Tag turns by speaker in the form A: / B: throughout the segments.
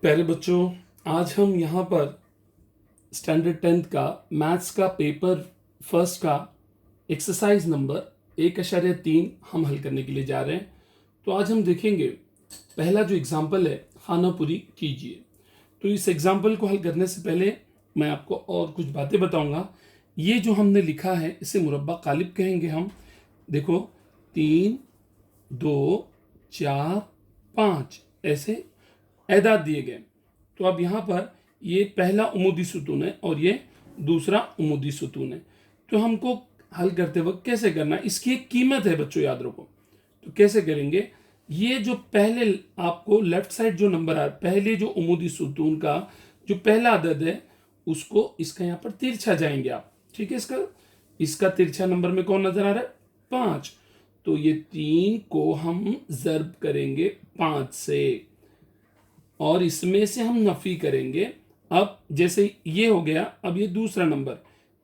A: प्यारे बच्चों, आज हम यहाँ पर स्टैंडर्ड 10th का मैथ्स का पेपर फर्स्ट का एक्सरसाइज नंबर 1.3 हम हल करने के लिए जा रहे हैं। तो आज हम देखेंगे पहला जो एग्जाम्पल है, खाना पूरी कीजिए। तो इस एग्जाम्पल को हल करने से पहले मैं आपको और कुछ बातें बताऊंगा। ये जो हमने लिखा है इसे मुरब्बा कालिब कहेंगे हम। देखो 3, 2, 4, 5 ऐसे एदाद दिए गए। तो अब यहाँ पर ये पहला उमूदी सुतून है और ये दूसरा उमूदी सुतून है। तो हमको हल करते वक्त कैसे करना है, इसकी एक कीमत है बच्चों, याद रखो। तो कैसे करेंगे, ये जो पहले आपको लेफ्ट साइड जो नंबर आ रहा है, पहले जो उमूदी सुतून का जो पहला अदद है उसको इसका यहाँ पर तिरछा जाएंगे आप। ठीक है, इसका तिरछा नंबर में कौन नजर आ रहा है, 5। तो ये 3 को हम जर्ब करेंगे 5 से और इसमें से हम नफी करेंगे। अब जैसे ये हो गया, अब ये दूसरा नंबर,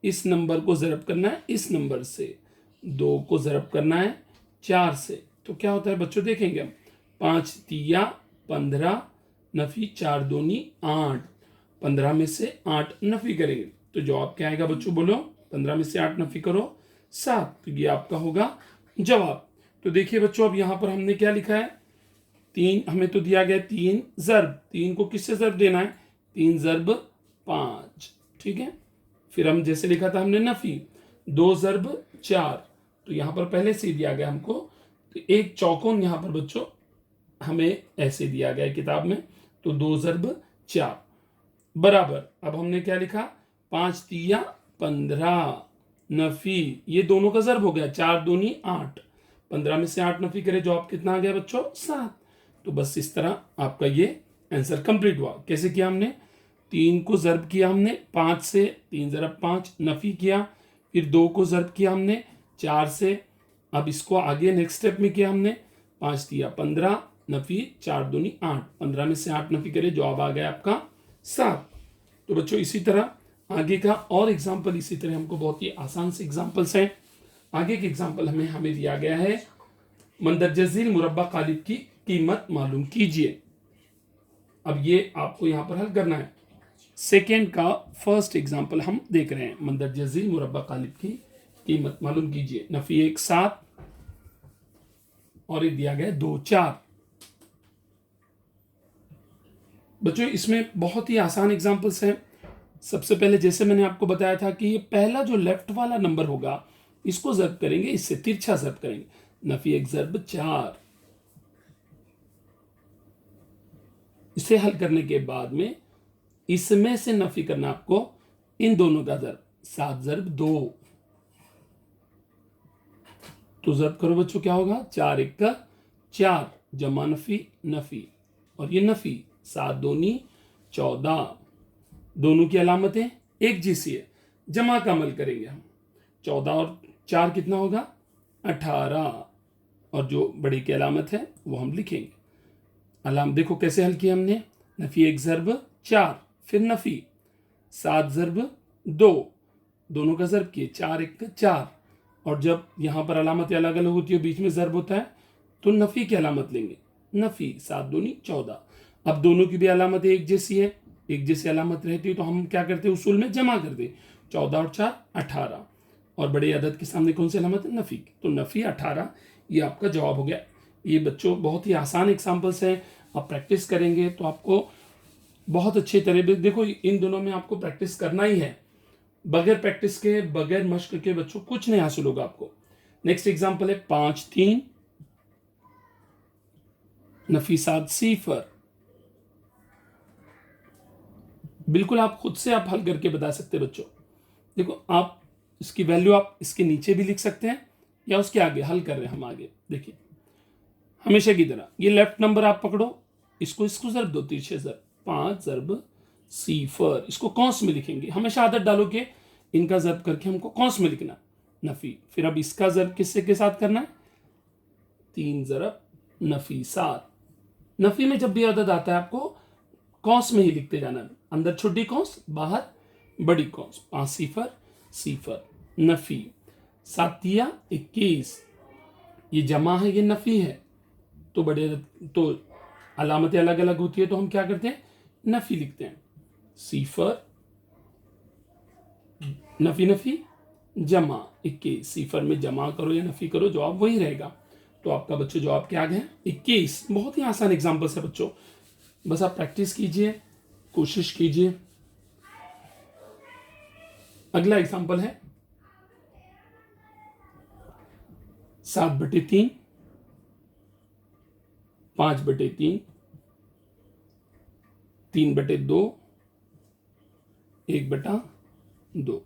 A: इस नंबर को जरब करना है इस नंबर से, 2 को जरब करना है 4 से। तो क्या होता है बच्चों, देखेंगे हम। 5 तिया 15, नफी 4 दूनी 8, 15 में से 8 नफी करेंगे तो जवाब क्या आएगा बच्चों, बोलो। 15 में से 8 नफी करो 7, तो ये आपका होगा जवाब। तो देखिए बच्चों, अब यहां पर हमने क्या लिखा है, 3 हमें तो दिया गया 3 जर्ब, 3 को किससे जर्ब देना है, 3 जर्ब 5। ठीक है, फिर हम जैसे लिखा था हमने नफी, 2 जर्ब 4। तो यहां पर पहले से दिया गया हमको, तो एक चौकोन यहां पर बच्चों हमें ऐसे दिया गया है किताब में। तो 2 जर्ब 4 बराबर, अब हमने क्या लिखा, 5 तिया 15, नफी ये दोनों का जर्ब हो गया, 4 दूनी 8, 15 में से 8 नफी करे, जवाब कितना आ गया बच्चों, 7। तो बस इस तरह आपका ये आंसर कंप्लीट हुआ। कैसे किया हमने, 3 को जर्ब किया हमने 5 से, 3 जरब 5 नफी किया, फिर 2 को जर्ब किया हमने 4 से। अब इसको आगे नेक्स्ट स्टेप में किया हमने, 5 दिया 15, नफी 4 दूनी 8, 15 में से 8 नफी करे, जवाब आ गया आपका 7। तो बच्चों इसी तरह आगे का और एग्जाम्पल, इसी तरह हमको बहुत ही आसान से एग्जाम्पल्स हैं। आगे के एग्जाम्पल हमें दिया गया है, मंदरजा झील मुरब्बा कालिब की कीमत मालूम कीजिए। अब ये आपको यहां पर हल करना है। सेकेंड का फर्स्ट एग्जाम्पल हम देख रहे हैं, मंदरजा झील मुरब्बा कालिब की कीमत मालूम कीजिए। नफी 1 7 और ये दिया गया 2 4। बच्चों इसमें बहुत ही आसान एग्जाम्पल्स हैं। सबसे पहले जैसे मैंने आपको बताया था कि ये पहला जो लेफ्ट वाला नंबर होगा इसको जर्ब करेंगे, इससे तिरछा जर्ब करेंगे। नफी 1 जर्ब 4। इसे हल करने के बाद में इसमें से नफी करना आपको इन दोनों का जर्ब, 7 जर्ब 2। तो जर्ब करो बच्चों, क्या होगा, 4 1 का 4, जमा नफी नफी और ये नफी, 7 दूनी 14। दोनों की अलामतें एक जैसी है, जमा का अमल करेंगे हम। 14 और 4 कितना होगा, 18, और जो बड़ी की अलामत है वो हम लिखेंगे। अलाम देखो कैसे हल किया हमने, नफी 1 जर्ब 4, फिर नफी 7 जर्ब 2, दोनों का जर्ब किए, 4 1 का 4। और जब यहां पर अलामतें अलग अलग होती है, बीच में जर्ब होता है, तो नफी की अलामत लेंगे, नफी 7 दूनी 14। अब दोनों की भी अलामत एक जैसी है, एक जैसी अलामत रहती है, तो हम क्या करते हैं, उसूल में जमा करते, 14 और 4 18, और बड़े अदद के सामने कौन सी अलामत है, नफी। तो नफी 18, ये आपका जवाब हो गया। ये बच्चों बहुत ही आसान एग्जाम्पल्स हैं, आप प्रैक्टिस करेंगे तो आपको बहुत अच्छे तरह, देखो इन दोनों में आपको प्रैक्टिस करना ही है। बगैर प्रैक्टिस के, बगैर मश्क के बच्चों कुछ नहीं हासिल होगा आपको। नेक्स्ट एग्जाम्पल है 5 3, नफी 7 0। बिल्कुल आप खुद से आप हल करके बता सकते हैं बच्चों। देखो आप इसकी वैल्यू आप इसके नीचे भी लिख सकते हैं या उसके आगे, हल कर रहे हैं हम आगे। देखिए हमेशा की तरह ये लेफ्ट नंबर आप पकड़ो, इसको जर्ब दो, तिरछे जर्ब, 5 जर्ब 0, इसको कौंस में लिखेंगे। हमेशा आदत डालो कि इनका जर्ब करके हमको कौंस में लिखना, नफी। फिर अब इसका जर्ब किससे के साथ करना है, 3 जर्ब नफी 7। नफी में जब भी आदत आता है आपको कौंस में ही लिखते जाना है, अंदर छोटी कौंस, बाहर बड़ी कौंस। 5 0 0, नफी 7 तिया 21, ये जमा है, ये नफी है, तो बड़े तो अलामतें अलग अलग होती है, तो हम क्या करते हैं, नफी लिखते हैं। सिफर नफी नफी जमा 21, सिफर में जमा करो या नफी करो, जवाब वही रहेगा। तो आपका बच्चों जवाब क्या आ गया? 21। बहुत ही आसान एग्जाम्पल्स है बच्चों, बस आप प्रैक्टिस कीजिए, कोशिश कीजिए। अगला एग्जाम्पल है 7/3, 5/3, 3/2, 1/2।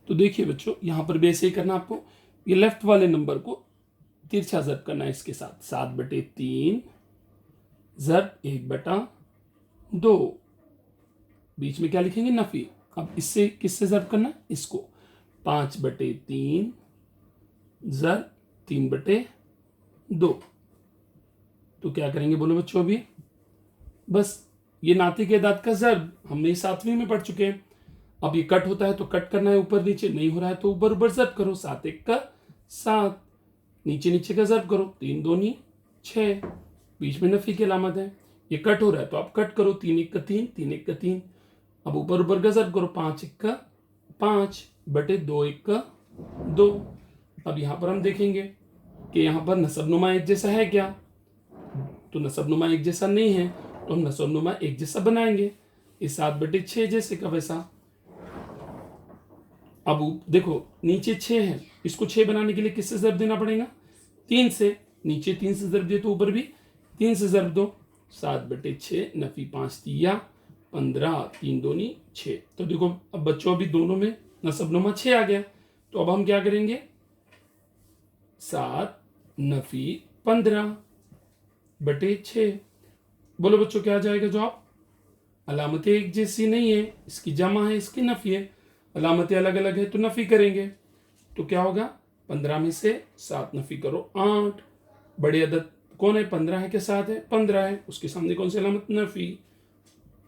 A: तो देखिए बच्चों, यहां पर भी ऐसे ही करना आपको। ये लेफ्ट वाले नंबर को तिरछा ज़र्ब करना है इसके साथ। 7/3 ज़र्ब 1/2, बीच में क्या लिखेंगे? नफी। अब इससे किससे ज़र्ब करना है? इसको। 5/3 ज़र्ब 3/2। तो क्या करेंगे बोलो बच्चों? अभी बस ये नाते के दांत का ज़र्ब हमने 7वीं में पढ़ चुके हैं। अब ये कट होता है तो कट करना है ऊपर नीचे, नहीं हो रहा है तो ऊपर ऊपर ज़र्ब करो। 7 का 7, नीचे नीचे का ज़र्ब करो। 3 दूनी 6, बीच में नफी की अलामत है। ये कट हो रहा है तो आप कट करो। 3 1 का 3, 3 1 का 3। अब ऊपर ऊपर का ज़र्ब करो। 5 1 का 5 बटे 2 1 का 2। अब यहां पर हम देखेंगे कि यहां पर नसबनुमा एक जैसा है क्या? तो नसबनुमा एक जैसा नहीं है, तो हम नसबनुमा एक जैसा बनाएंगे। इस 7/6 जैसे का वैसा। अब देखो नीचे 6 है, इसको 6 बनाने के लिए किससे ज़र्ब देना पड़ेगा? 3 से। नीचे 3 से ज़र्ब दिए तो ऊपर भी 3 से ज़र्ब दो। 7/6 नफी 5 तिया 15, 3 दूनी 6। तो देखो अब बच्चों अभी दोनों में नसबनुमा 6 आ गया। तो अब हम क्या करेंगे? 7 नफी 15/6। बोलो बच्चों क्या आ जाएगा जवाब? अलामतें एक जैसी नहीं है, इसकी जमा है, इसकी नफी है। अलामतें अलग अलग है तो नफी करेंगे। तो क्या होगा? 15 में से 7 नफी करो 8। बड़े अदद कौन है? 15 है कि 7 है? 15 है, उसके सामने कौन सी अलामत? नफी।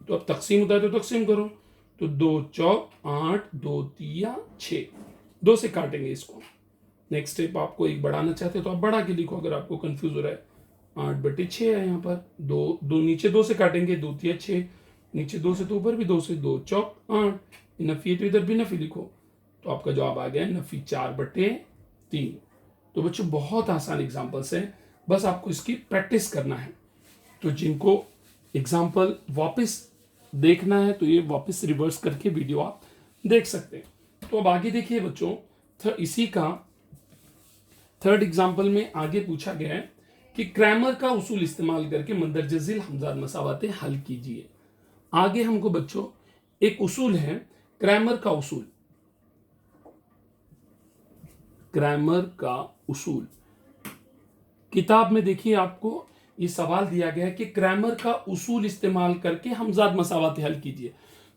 A: तो अब तकसीम होता है तो तकसीम करो। तो 2 चौक 8, 2 तिया 6, 2 से काटेंगे इसको। नेक्स्ट स्टेप, आपको एक बढ़ाना चाहते हो तो आप बढ़ा के लिखो अगर आपको कंफ्यूज हो रहा है। 8/6 है यहाँ पर। दो नीचे 2 से काटेंगे। 2 तिया 6, नीचे 2 से तो ऊपर भी 2 से। 2 चौक 8, नफी है तो इधर भी नफी लिखो। तो आपका जवाब आ गया नफी 4/3। तो बच्चों बहुत आसान एग्जाम्पल्स है, बस आपको इसकी प्रैक्टिस करना है। तो जिनको एग्जाम्पल वापस देखना है तो ये वापस रिवर्स करके वीडियो आप देख सकते हैं। तो अब आगे देखिए बच्चों, इसी का थर्ड एग्जाम्पल में आगे पूछा गया है कि क्रैमर का उसूल इस्तेमाल करके मंदरजा झिल हमजाद मसावातें हल कीजिए। आगे हमको बच्चों एक उसूल है क्रैमर का उसूल। क्रैमर का उसूल किताब में देखिए आपको ये सवाल दिया गया है कि क्रैमर का उसूल इस्तेमाल करके हमजाद मसावातें हल कीजिए।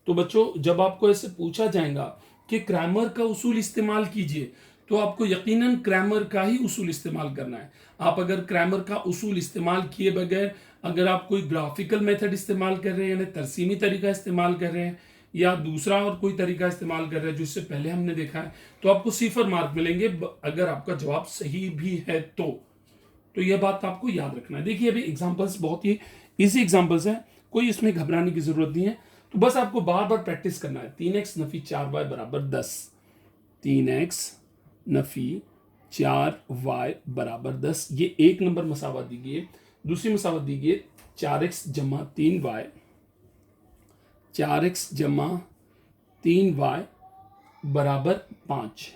A: तो बच्चों जब आपको ऐसे पूछा जाएगा कि क्रैमर का उसूल इस्तेमाल कीजिए, तो आपको यकीनन क्रैमर का ही उसूल इस्तेमाल करना है। आप अगर क्रैमर का उसूल इस्तेमाल किए बगैर अगर आप कोई ग्राफिकल मेथड इस्तेमाल कर रहे हैं, यानी तरसीमी तरीका इस्तेमाल कर रहे हैं, या दूसरा और कोई तरीका इस्तेमाल कर रहे हैं जो इससे पहले हमने देखा है, तो आपको 0 मार्क मिलेंगे अगर आपका जवाब सही भी है तो यह बात आपको याद रखना है। देखिए अभी एग्जांपल्स बहुत ही इजी एग्जांपल्स हैं, कोई इसमें घबराने की जरूरत नहीं है। तो बस आपको बार बार प्रैक्टिस करना है। 3x नफी 4y बराबर 10। 3x नफी 4y बराबर 10, ये एक नंबर मसावत दी गई है। दूसरी मसावत दी गई 4x जमा 3y, 4x जमा 3y बराबर 5।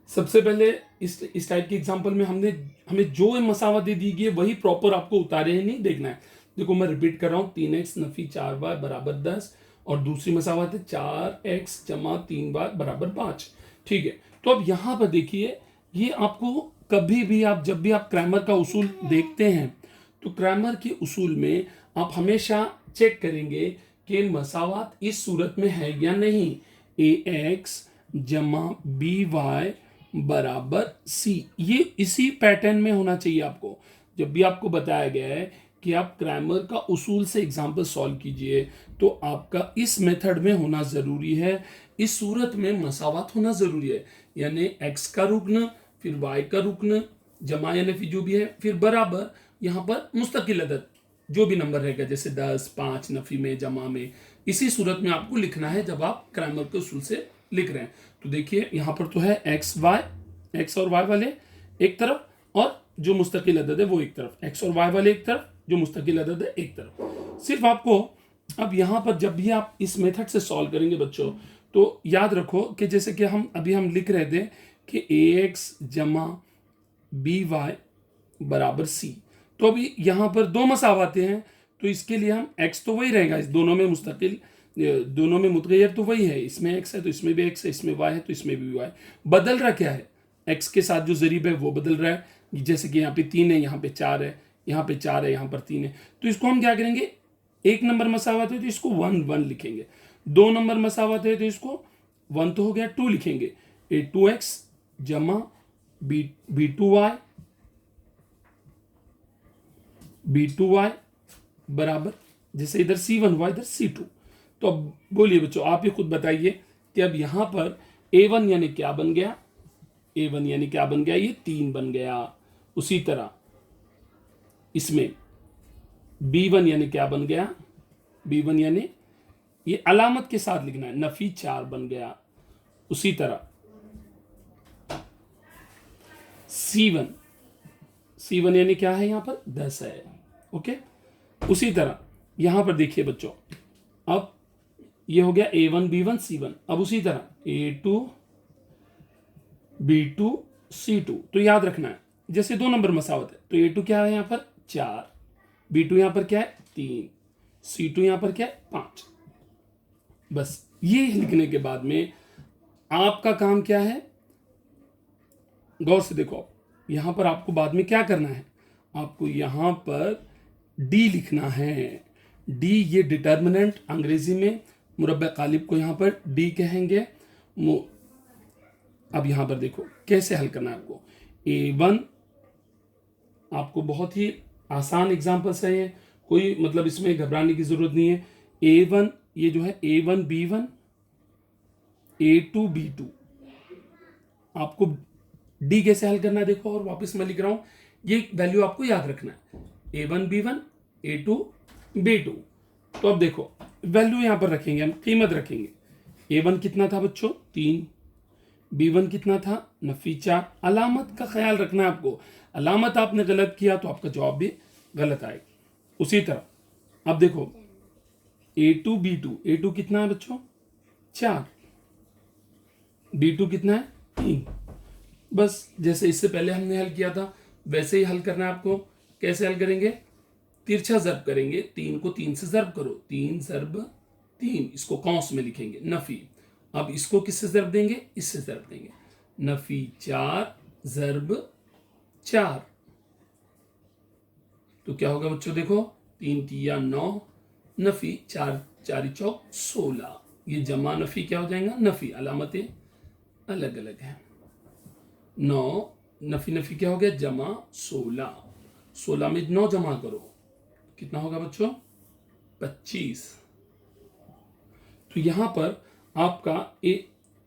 A: सबसे पहले इस टाइप के एग्जांपल में हमें जो मसावत दे दी गई है वही प्रॉपर आपको उतारे हैं नहीं देखना है। देखो मैं रिपीट कर रहा हूं, 3x नफी 4y बराबर 10 और दूसरी मसावत है 4x जमा 3y बराबर 5। ठीक है, तो अब यहां पर देखिए, ये आपको कभी भी आप जब भी आप क्रैमर का उसूल देखते हैं तो क्रैमर के उसूल में आप हमेशा चेक करेंगे कि मसावत इस सूरत में है या नहीं। ax जमा by बराबर c, ये इसी पैटर्न में होना चाहिए आपको। जब भी आपको बताया गया है कि आप क्रैमर का उसूल से एग्जाम्पल सॉल्व कीजिए तो आपका इस मेथड में होना जरूरी है, इस सूरत में मसावत होना जरूरी है। यानी x का रुकन फिर y का रुकन जमा यानी फिर जो भी है फिर बराबर, यहां पर मुस्तकिल अदद जो भी नंबर रहेगा, जैसे 10, 5 नफी में, जमा में, इसी सूरत में आपको लिखना है जब आप क्रैमर के उसूल से लिख रहे हैं। तो देखिए यहाँ पर तो है एक्स और वाई वाले एक तरफ, और जो मुस्तकिल अदद है वो एक तरफ, एक्स और वाई वाले एक तरफ, जो मुस्तकिल अदद है एक तरफ। सिर्फ आपको अब यहाँ पर जब भी आप इस मेथड से सॉल्व करेंगे बच्चों, तो याद रखो कि जैसे कि हम लिख रहे थे कि ax जमा by बराबर c, तो अभी यहाँ पर दो मसावाते हैं, तो इसके लिए हम x तो वही रहेगा, इस दोनों में मुस्तकिल, दोनों में मुतगैर तो वही है, इसमें x है तो इसमें भी x है, इसमें y है तो इसमें भी y। बदल रहा क्या है, x के साथ जो जरीब है वो बदल रहा है, जैसे कि यहाँ पे 3 है, यहाँ पे 4 है, यहाँ पे 4 है, यहाँ पर 3 है। तो इसको हम क्या करेंगे, एक नंबर मसावत है तो इसको 1 1 लिखेंगे, 2 नंबर मसावत है तो इसको 1 तो हो गया, 2 लिखेंगे, a2x जमा b2y बराबर, जैसे इधर c1 हुआ इधर c2। तो अब बोलिए बच्चों, आप ही खुद बताइए कि अब यहां पर a1 यानी क्या बन गया, a1 यानी क्या बन गया, ये 3 बन गया। उसी तरह इसमें b1 यानी क्या बन गया, b1 यानी ये अलामत के साथ लिखना है, नफी 4 बन गया। उसी तरह C1 यानी क्या है, यहां पर 10 है। ओके, उसी तरह यहां पर देखिए बच्चों, अब ये हो गया A1 B1 C1। अब उसी तरह A2 B2 C2। तो याद रखना है, जैसे 2 नंबर मसावत है तो A2 क्या है यहां पर 4, B2 यहां पर क्या है 3, C2 यहां पर क्या है 5। बस ये लिखने के बाद में आपका काम क्या है, गौर से देखो, आप यहां पर आपको बाद में क्या करना है, आपको यहां पर डी लिखना है। डी ये डिटर्मिनेंट, अंग्रेजी में मुरब्बा कालिब को यहां पर डी कहेंगे। अब यहां पर देखो कैसे हल करना है आपको। A1 आपको बहुत ही आसान एग्जांपल है ये, कोई मतलब इसमें घबराने की जरूरत नहीं है। A1 ये जो है A1 B1 A2 B2, आपको डी कैसे हल करना है देखो, और वापस मैं लिख रहा हूं, ये वैल्यू आपको याद रखना है, A1 B1 A2 B2। तो अब देखो वैल्यू यहां पर रखेंगे, हम कीमत रखेंगे। A1 कितना था बच्चों 3, B1 कितना था नफी 4। अलामत का ख्याल रखना है आपको, अलामत आपने गलत किया तो आपका जवाब भी गलत आएगा। उसी तरह अब देखो A2 B2, A2 कितना है बच्चों 4, B2 कितना है 3। बस जैसे इससे पहले हमने हल किया था वैसे ही हल करना है आपको। कैसे हल करेंगे, तिरछा ज़र्ब करेंगे, 3 को 3 से ज़र्ब करो, 3 ज़र्ब 3, इसको कौंस में लिखेंगे नफी। अब इसको किससे ज़र्ब देंगे, इससे ज़र्ब देंगे, नफी 4 ज़र्ब 4। तो क्या होगा बच्चों देखो, 3 तिया 9, नफी 4 4 चौक 16। ये जमा नफी क्या हो जाएगा, नफी, अलामतें अलग अलग हैं। 9 नफी नफी क्या हो गया जमा 16, 16 में 9 जमा करो कितना होगा बच्चों 25। तो यहां पर आपका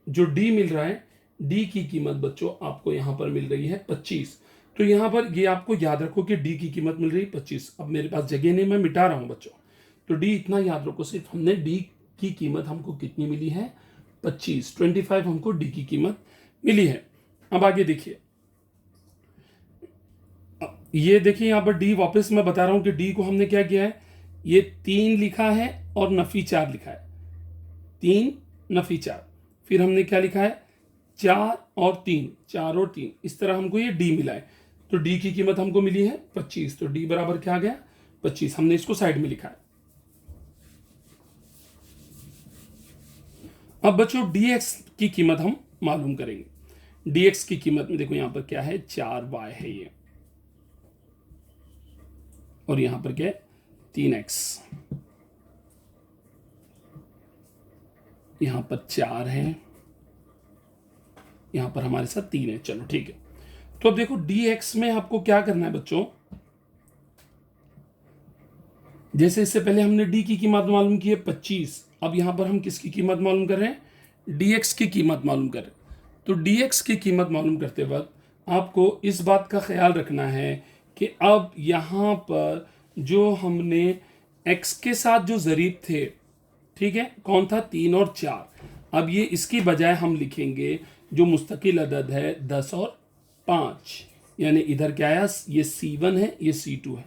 A: जो डी मिल रहा है, डी की कीमत बच्चों आपको यहां पर मिल रही है 25। तो यहां पर ये आपको याद रखो कि डी की कीमत मिल रही है 25। अब मेरे पास जगह नहीं, मैं मिटा रहा हूं बच्चों, तो डी इतना याद रखो, सिर्फ हमने डी की कीमत हमको कितनी मिली है 25, 25 हमको डी की कीमत मिली है। अब आगे देखिए, ये देखिए यहां पर डी, वापस मैं बता रहा हूं कि डी को हमने क्या किया है, ये 3 लिखा है और नफी 4 लिखा है, 3 नफी 4, फिर हमने क्या लिखा है 4 और 3, 4 और 3, इस तरह हमको ये डी मिला है। तो डी की कीमत हमको मिली है 25, तो डी बराबर क्या आ गया 25, हमने इसको साइड में लिखा है। अब बच्चों dx की कीमत हम मालूम करेंगे। dx की कीमत में देखो यहां पर क्या है 4y है ये, और यहां पर क्या है 3x, यहां पर 4 है, यहां पर हमारे साथ 3 है। चलो ठीक है, तो अब देखो dx में आपको क्या करना है बच्चों, जैसे इससे पहले हमने d की कीमत मालूम की है 25, अब यहां पर हम किसकी कीमत मालूम कर रहे हैं, dx की कीमत मालूम कर रहे हैं। तो dx की कीमत मालूम करते वक्त आपको इस बात का ख्याल रखना है कि अब यहां पर जो हमने x के साथ जो ज़रीब थे, ठीक है, कौन था, 3 और 4। अब ये इसकी बजाय हम लिखेंगे जो मुस्तकिल अदद है 10 और 5, यानी इधर क्या आया, ये C1 है, ये C2 है,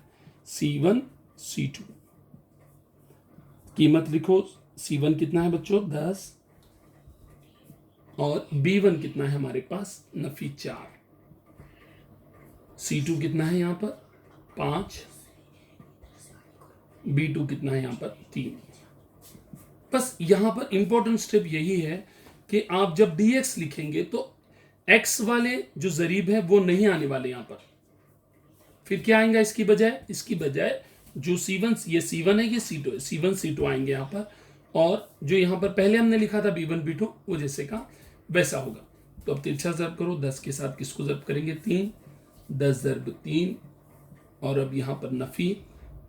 A: C1 C2। कीमत लिखो, C1 कितना है बच्चों, 10, और B1 कितना है हमारे पास, नफी 4, C2 कितना है यहां पर 5, B2 कितना है यहां पर 3। बस यहां पर इंपॉर्टेंट स्टेप यही है कि आप जब dx लिखेंगे तो x वाले जो जरीब है वो नहीं आने वाले यहां पर, फिर क्या आएगा इसकी बजाय जो C1, ये C1 है, ये C2 है, C1 C2 आएंगे यहां पर, और जो यहां पर पहले हमने लिखा था B1 B2 वो जैसे का वैसा होगा। तो अब तिरछा ज़रब करो, 10 के साथ किसको ज़रब करेंगे, 3, 10 ज़रब 3, और अब यहां पर नफी,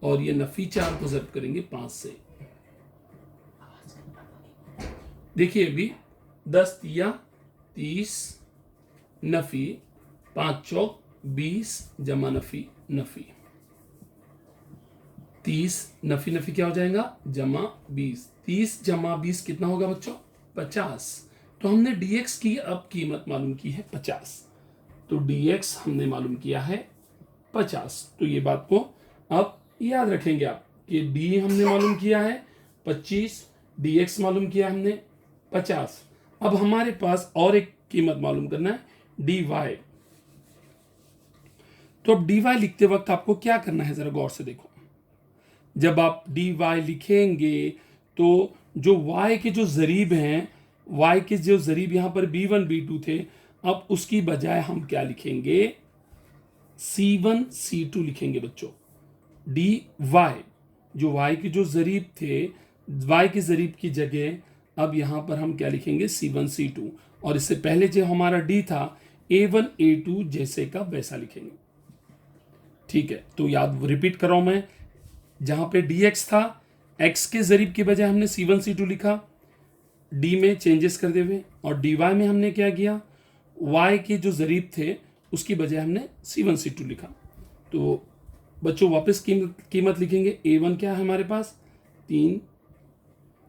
A: और ये नफी 4 को ज़रब करेंगे 5 से। देखिए अभी 10 तिया 30, नफी 5 चौक 20, जमा नफी नफी 30, नफी नफी क्या हो जाएगा, जमा 20, 30 जमा 20 कितना होगा बच्चों, 50। तो हमने dx की अब कीमत मालूम की है 50, तो dx हमने मालूम किया है 50। तो ये बात को अब याद रखेंगे आप कि d हमने मालूम किया है 25, dx मालूम किया हमने 50। अब हमारे पास और एक कीमत मालूम करना है, dy। तो अब dy लिखते वक्त आपको क्या करना है, जरा गौर से देखो। जब आप dy लिखेंगे तो जो y के जो जरीब हैं, y के जो जरीब यहां पर b1 b2 थे, अब उसकी बजाय हम क्या लिखेंगे, c1 c2 लिखेंगे बच्चों। dy, जो y के जो जरीब थे, y के जरीब की जगह अब यहां पर हम क्या लिखेंगे, c1 c2, और इससे पहले जो हमारा d था a1 a2 जैसे का वैसा लिखेंगे। ठीक है, तो याद रिपीट कर रहा हूं मैं, जहां पे dx था, x के जरीब के बजाय हमने c1 c2 लिखा d में चेंजेस कर दे हुए, और dy में हमने क्या किया, y के जो जरीब थे उसकी बजाय हमने c1 c2 लिखा। तो बच्चों वापस कीमत लिखेंगे, a1 क्या है हमारे पास 3,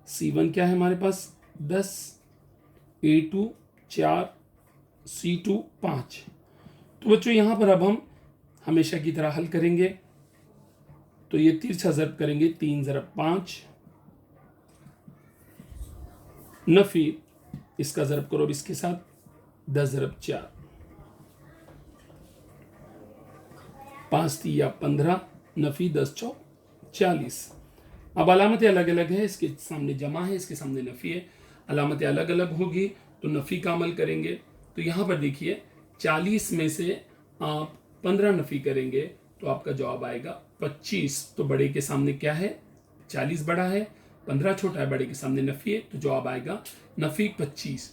A: c1 क्या है हमारे पास 10, a2 4, c2 5। तो बच्चों यहां पर अब हम हमेशा की तरह हल करेंगे। तो ये तिरछा ज़रब करेंगे, 3 ज़रब 5, नफी इसका ज़रब करो अब इसके साथ, 10 ज़रब 4, 5 तिया 15, नफी 10 चौक 40। अब अलामतें अलग अलग है, इसके सामने जमा है, इसके सामने नफी है, अलामतें अलग अलग होगी तो नफी का अमल करेंगे। तो यहां पर देखिए 40 में से आप 15 नफी करेंगे तो आपका जवाब आएगा 25। तो बड़े के सामने क्या है, 40 बड़ा है, 15 छोटा है, बड़े के सामने नफी है, तो जवाब आएगा नफी 25।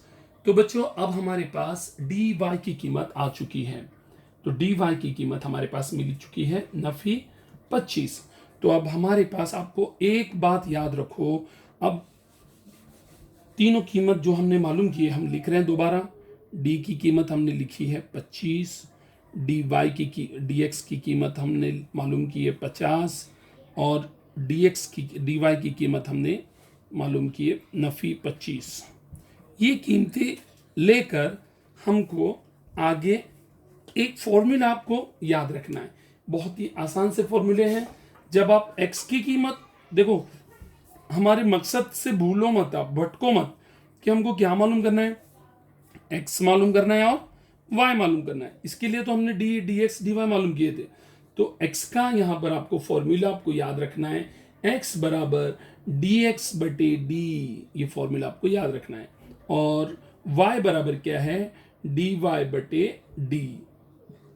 A: तो बच्चों अब हमारे पास dy की कीमत आ चुकी है, तो dy की कीमत हमारे पास मिल चुकी है नफी 25। तो अब हमारे पास, आपको एक बात याद रखो, अब तीनों कीमत जो हमने मालूम की है हम लिख रहे हैं दोबारा। d की कीमत हमने लिखी है 25, dx की कीमत हमने मालूम की है 50, और dy की कीमत हमने मालूम की है नफी 25। ये कीमतें लेकर हमको आगे एक फॉर्मूला आपको याद रखना है, बहुत ही आसान से फॉर्मूले हैं। जब आप x की कीमत देखो, हमारे मकसद से भूलो मत, आप भटको मत कि हमको क्या मालूम करना है, x मालूम करना है और y मालूम करना है। इसके लिए तो हमने dx dy मालूम किए थे। तो x का यहाँ पर आपको फॉर्मूला आपको याद रखना है, x बराबर dx बटे d, ये फॉर्मूला आपको याद रखना है, और y बराबर क्या है, dy बटे d।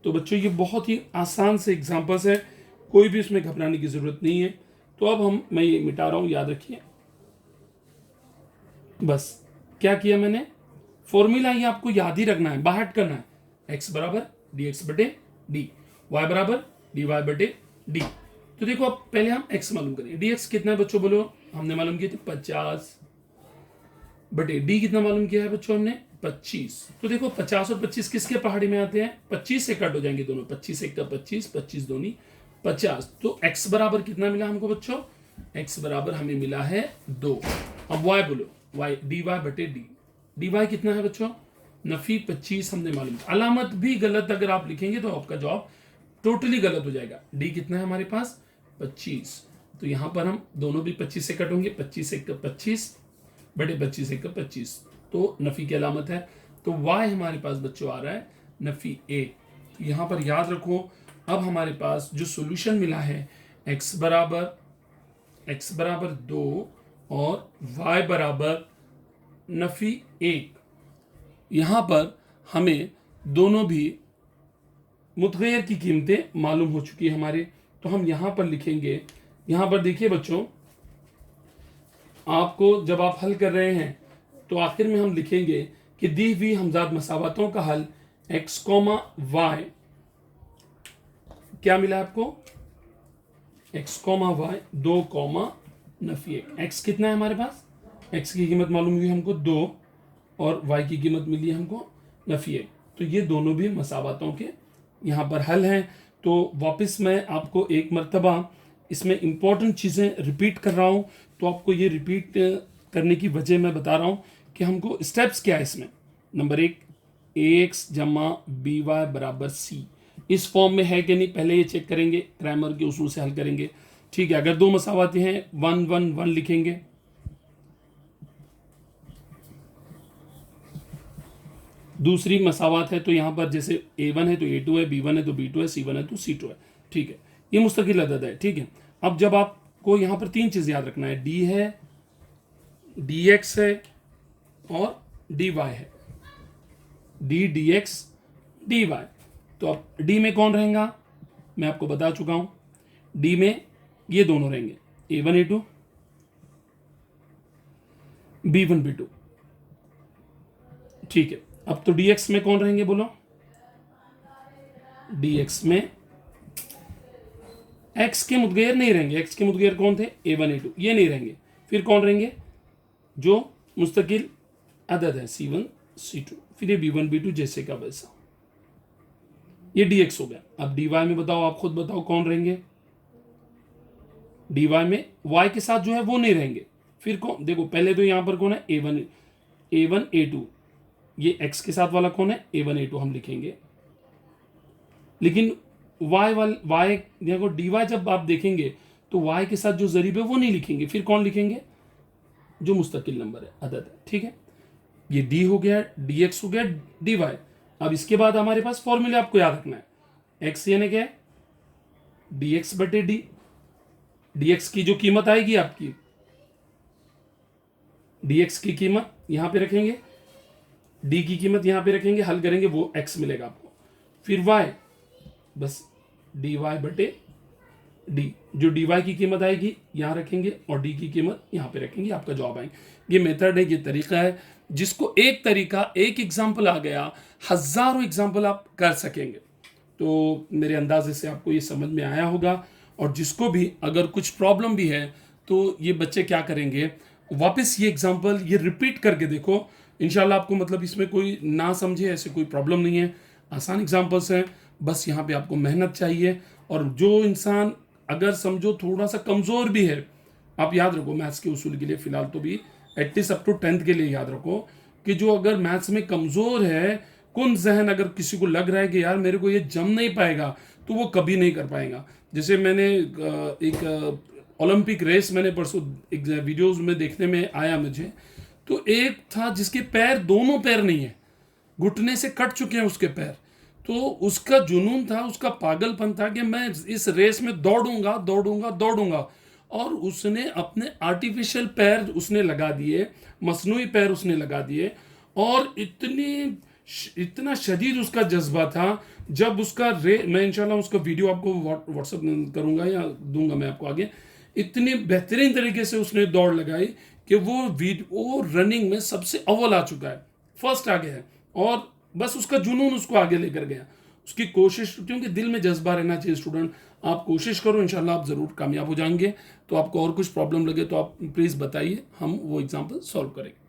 A: तो बच्चों ये बहुत ही आसान से एग्जांपल्स है, कोई भी इसमें घबराने की जरूरत नहीं है। तो अब मैं ये मिटा रहा हूं, याद रखिए। बस क्या किया मैंने, फॉर्मूला ये आपको याद ही रखना है, बाहर करना है, x बराबर dx बटे d, y बराबर dy बटे d। तो देखो अब पहले हम x मालूम करें, dx कितना है बच्चों बोलो, हमने मालूम किया थे 50, बटे d कितना मालूम किया है बच्चों हमने 25। तो देखो 50 और 25 किसके पहाड़ी में आते हैं, 25 से कट हो जाएंगे दोनों, 25 एक का 25, 25 दूनी 50। तो x बराबर कितना मिला हमको बच्चों? x बराबर हमें मिला है 2। अब y बोलो, y dy बटे डी, dy कितना है बच्चों? नफी 25 हमने मालूम। अलामत भी गलत अगर आप लिखेंगे तो आपका जवाब टोटली गलत हो जाएगा। डी कितना है हमारे पास? 25। तो यहां पर हम दोनों भी 25 से कटोगे, 25 एक 25 बटे 25 एक 25, तो नफी की अलामत है। तो y हमारे पास बच्चों आ रहा है नफी a। तो यहां पर याद रखो, अब हमारे पास जो सॉल्यूशन मिला है x बराबर 2 और y बराबर नफी 1, यहां पर हमें दोनों भी मुतगैर की कीमतें मालूम हो चुकी है हमारे। तो हम यहां पर लिखेंगे, यहां पर देखिए बच्चों, आपको जब आप हल कर रहे हैं तो आखिर में हम लिखेंगे कि दी हुई हमजाद मसावतों का हल x, y क्या मिला आपको? x, y 2, Nafi 1। x कितना है हमारे पास? x की कीमत मालूम हुई हमको 2 और y की कीमत मिली हमको नफी 1। तो ये दोनों भी मसावतों के यहाँ पर हल हैं। तो वापस मैं आपको एक मर्तबा इसमें इंपॉर्टेंट चीज़ें रिपीट कर रहा हूँ। तो आपको ये रिपीट करने की वजह मैं बता रहा हूँ कि हमको स्टेप्स क्या है इसमें। नंबर 1, ax जमा by बराबर c, इस फॉर्म में है कि नहीं पहले ये चेक करेंगे, क्रैमर के उसूल से हल करेंगे। ठीक है, अगर दो मसावातें हैं 1 1 1 लिखेंगे, दूसरी मसावात है तो यहां पर जैसे a1 है तो a2 है, b1 है तो b2 है, c1 है तो c2 है। ठीक है, ये मुस्तकिल अदद है। ठीक है, अब जब आपको यहां पर तीन चीज याद रखना है, d है, dx है और dy है, d dx dy। तो अब d में कौन रहेगा मैं आपको बता चुका हूं, d में ये दोनों रहेंगे a1 a2 b1 b2। ठीक है, अब तो dx में कौन रहेंगे बोलो? dx में x के मुतगैर नहीं रहेंगे। x के मुतगैर कौन थे? a1 a2, ये नहीं रहेंगे। फिर कौन रहेंगे? जो मुस्तकिल अदद है c1 c2, फिर ये b1 b2 जैसे का वैसा। ये dx हो गया। अब dy में बताओ, आप खुद बताओ कौन रहेंगे? dy में y के साथ जो है वो नहीं रहेंगे। फिर कौन? देखो पहले तो यहां पर कौन है? a1 a2, ये x के साथ वाला कौन है? a1 a2 हम लिखेंगे। लेकिन y देखो dy जब आप देखेंगे तो y के साथ जो जरीब है वो नहीं लिखेंगे। फिर कौन लिखेंगे? जो मुस्तकिल नंबर है, अदद है। ठीक है, ये d हो गया, dx हो गया, dy। अब इसके बाद हमारे पास फॉर्मूला आपको याद रखना है। x यानी क्या है? dx बटे d। dx की जो कीमत आएगी आपकी, dx की कीमत यहां पे रखेंगे, d की कीमत यहां पे रखेंगे, हल करेंगे, वो x मिलेगा आपको। फिर y, बस dy बटे d, जो dy की कीमत आएगी यहां रखेंगे और d की कीमत यहां पे रखेंगे, आपका जवाब आएंगे। ये मेथड है, ये तरीका है, जिसको एक तरीका, एक एग्जाम्पल आ गया, हजारों एग्जाम्पल आप कर सकेंगे। तो मेरे अंदाजे से आपको ये समझ में आया होगा। और जिसको भी अगर कुछ प्रॉब्लम भी है तो ये बच्चे क्या करेंगे, वापस ये एग्जाम्पल ये रिपीट करके देखो, इंशाल्लाह आपको मतलब इसमें कोई ना समझे ऐसे कोई प्रॉब्लम नहीं है। आसान एग्जाम्पल्स हैं, बस यहाँ पे आपको मेहनत चाहिए। और जो इंसान अगर समझो थोड़ा सा कमज़ोर भी है, आप याद रखो मैथ्स के उसूल के लिए फ़िलहाल तो भी एटलीस्ट अप टू 10th के लिए याद रखो कि जो अगर मैथ्स में कमज़ोर है, कुन जहन अगर किसी को लग रहा है कि यार मेरे को ये जम नहीं पाएगा, तो वो कभी नहीं कर पाएगा। जैसे मैंने एक ओलंपिक रेस मैंने परसों एक वीडियोज़ में देखने में आया मुझे, तो एक था जिसके पैर, दोनों पैर नहीं है, घुटने से कट चुके हैं उसके पैर। तो उसका जुनून था, उसका पागलपन था कि मैं इस रेस में दौड़ूंगा दौड़ूंगा दौड़ूंगा। और उसने अपने आर्टिफिशियल पैर उसने लगा दिए, मसनूई पैर उसने लगा दिए। और इतना शदीद उसका जज्बा था। जब उसका मैं इंशाल्लाह उसका वीडियो आपको व्हाट्सएप करूंगा या दूंगा मैं आपको आगे। इतनी बेहतरीन तरीके से उसने दौड़ लगाई कि वो रनिंग में सबसे अव्वल आ चुका है, फर्स्ट आ गया है। और बस उसका जुनून उसको आगे लेकर गया, उसकी कोशिश, क्योंकि दिल में जज्बा रहना चाहिए स्टूडेंट। आप कोशिश करो, इंशाल्लाह आप ज़रूर कामयाब हो जाएंगे। तो आपको और कुछ प्रॉब्लम लगे तो आप प्लीज़ बताइए, हम वो एग्जाम्पल सॉल्व करेंगे।